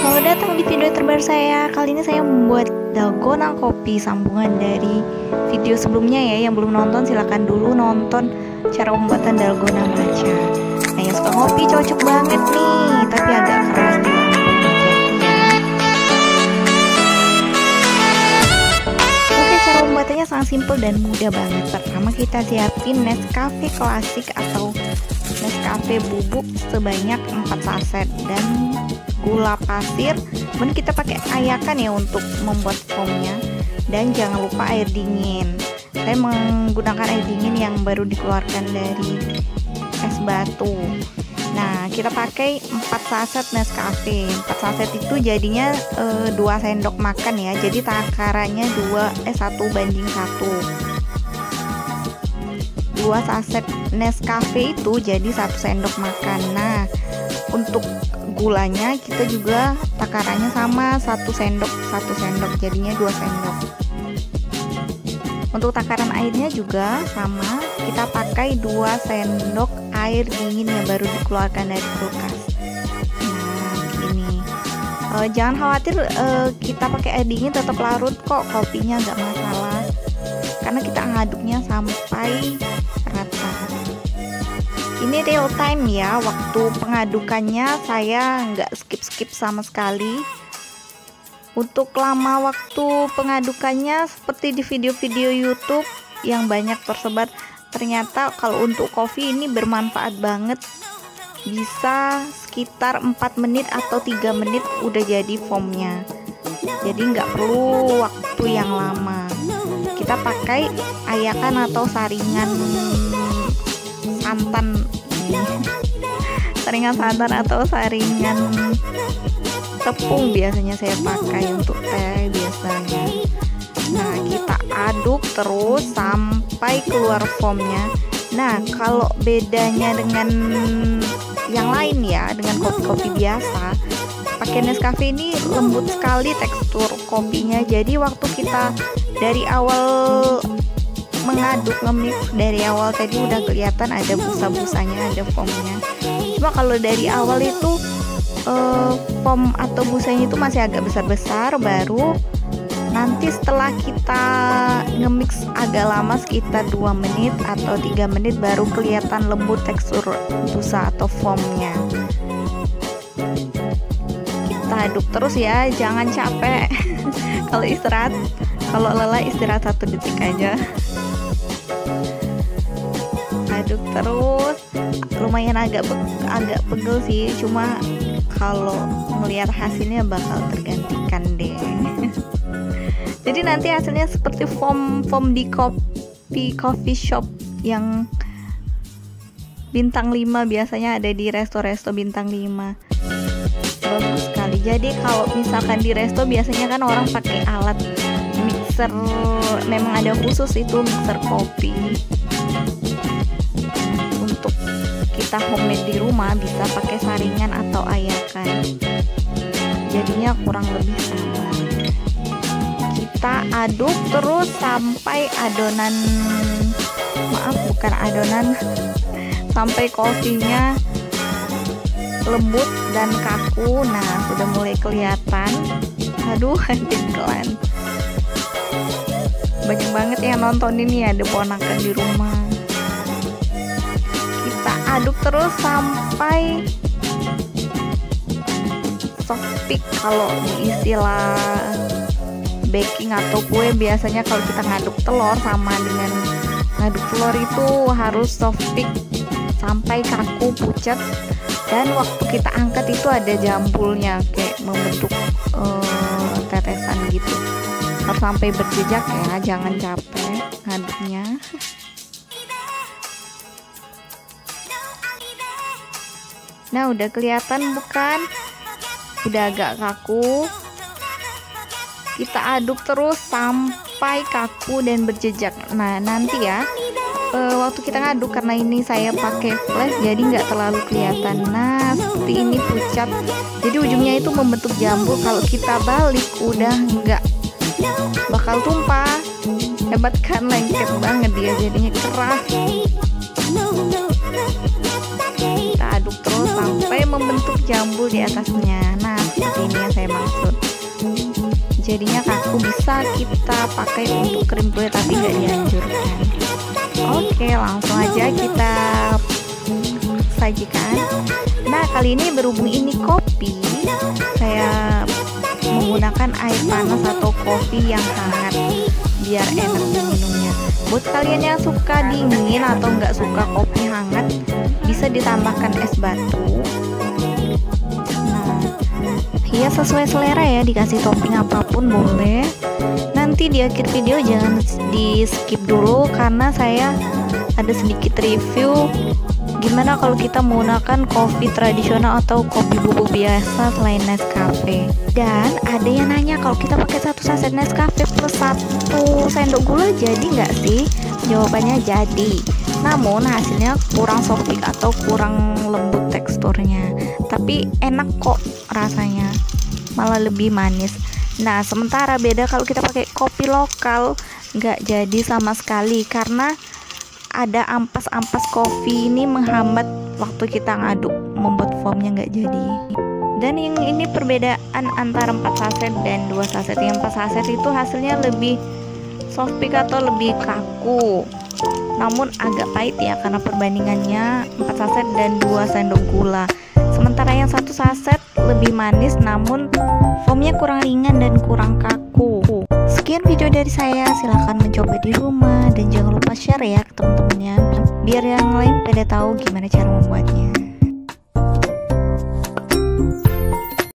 Selamat datang di video terbaru saya. Kali ini saya membuat dalgona kopi sambungan dari video sebelumnya ya. Yang belum nonton silahkan dulu nonton cara pembuatan dalgona matcha. Nah, yang suka kopi cocok banget nih, tapi agak keras di lambung ya. Oke, cara pembuatannya sangat simpel dan mudah banget. Pertama kita siapin Nescafe klasik atau Nescafe bubuk sebanyak 4 saset dan gula pasir. Kemudian kita pakai ayakan ya untuk membuat foamnya, dan jangan lupa air dingin. Saya menggunakan air dingin yang baru dikeluarkan dari es batu. Nah, kita pakai 4 saset Nescafe. 4 saset itu jadinya 2 sendok makan ya. Jadi takarannya 1:1. 2 saset Nescafe itu jadi 1 sendok makan. Nah, untuk gulanya kita juga takarannya sama, 1 sendok jadinya 2 sendok. Untuk takaran airnya juga sama, kita pakai 2 sendok air dingin yang baru dikeluarkan dari kulkas. Nah, begini. Jangan khawatir, kita pakai air dingin tetap larut kok, kopinya nggak masalah, karena kita ngaduknya sampai rata. Ini real time ya, waktu pengadukannya saya nggak skip sama sekali. Untuk lama waktu pengadukannya seperti di video-video YouTube yang banyak tersebar, ternyata kalau untuk kopi ini bermanfaat banget. Bisa sekitar 4 menit atau 3 menit udah jadi foamnya. Jadi nggak perlu waktu yang lama. Kita pakai ayakan atau saringan santan atau saringan tepung biasanya saya pakai untuk teh biasanya. Nah, kita aduk terus sampai keluar foamnya. Nah, kalau bedanya dengan yang lain ya, dengan kopi-kopi biasa, pakai Nescafe ini lembut sekali tekstur kopinya. Jadi waktu kita dari awal mengaduk, ngemix dari awal tadi udah kelihatan ada busa-busanya, ada foamnya. Cuma kalau dari awal itu foam atau busanya itu masih agak besar-besar, baru nanti setelah kita ngemix agak lama sekitar 2 menit atau 3 menit baru kelihatan lembut tekstur busa atau foamnya. Kita aduk terus ya, jangan capek. Kalau lelah istirahat 1 detik aja. Aduk terus, lumayan agak pegel sih, cuma kalau melihat hasilnya bakal tergantikan deh. Jadi nanti hasilnya seperti foam di coffee shop yang bintang 5 biasanya ada di resto bintang 5. Bagus sekali. Jadi kalau misalkan di resto biasanya kan orang pakai alat mixer, memang ada khusus itu mixer kopi. Untuk kita homemade di rumah bisa pakai saringan atau ayakan, jadinya kurang lebih sama. Kita aduk terus sampai sampai kopinya lembut dan kaku. Nah, sudah mulai kelihatan. Aduh, iklan. Banyak banget yang nonton ini, ada ponakan di rumah. Kita aduk terus sampai soft peak. Kalau di istilah baking atau kue biasanya kalau kita ngaduk telur, sama dengan ngaduk telur itu harus soft peak sampai kaku pucat, dan waktu kita angkat itu ada jambulnya kayak membentuk tetesan gitu. Harus sampai berjejak ya, jangan capek ngaduknya. Nah, udah kelihatan bukan? Udah agak kaku. Kita aduk terus sampai kaku dan berjejak. Nah, nanti ya waktu kita ngaduk, karena ini saya pakai flash jadi nggak terlalu kelihatan. Nah, seperti ini pucat. Jadi ujungnya itu membentuk jambul. Kalau kita balik udah nggak bakal tumpah. Hebat kan, lengket banget dia, jadinya keras. Kita aduk terus sampai membentuk jambul di atasnya. Nah, seperti ini yang saya jadinya kaku, bisa kita pakai untuk krim kue tapi nggak dianjurkan. Oke, langsung aja kita sajikan. Nah, kali ini berhubung ini kopi, saya menggunakan air panas atau kopi yang hangat biar enak diminumnya. Buat kalian yang suka dingin atau nggak suka kopi hangat, bisa ditambahkan es batu. Nah, ya sesuai selera ya, dikasih topping apapun boleh. Nanti di akhir video jangan di skip dulu karena saya ada sedikit review gimana kalau kita menggunakan kopi tradisional atau kopi bubuk biasa selain Nescafe. Dan ada yang nanya, kalau kita pakai 1 saset Nescafe plus 1 sendok gula jadi nggak sih? Jawabannya jadi, namun hasilnya kurang softik atau kurang lembut teksturnya, tapi enak kok rasanya, malah lebih manis. Nah, sementara beda kalau kita pakai kopi lokal, nggak jadi sama sekali karena ada ampas-ampas kopi ini menghambat waktu kita ngaduk, membuat foamnya nggak jadi. Dan yang ini perbedaan antara 4 saset dan 2 saset. Yang 4 saset itu hasilnya lebih soft peak atau lebih kaku, namun agak pahit ya karena perbandingannya 4 saset dan 2 sendok gula. Sementara yang 1 saset lebih manis namun foamnya kurang ringan dan kurang kaku. Sekian video dari saya, silahkan mencoba di rumah dan jangan lupa share ya ke teman-temannya biar yang lain pada tahu gimana cara membuatnya.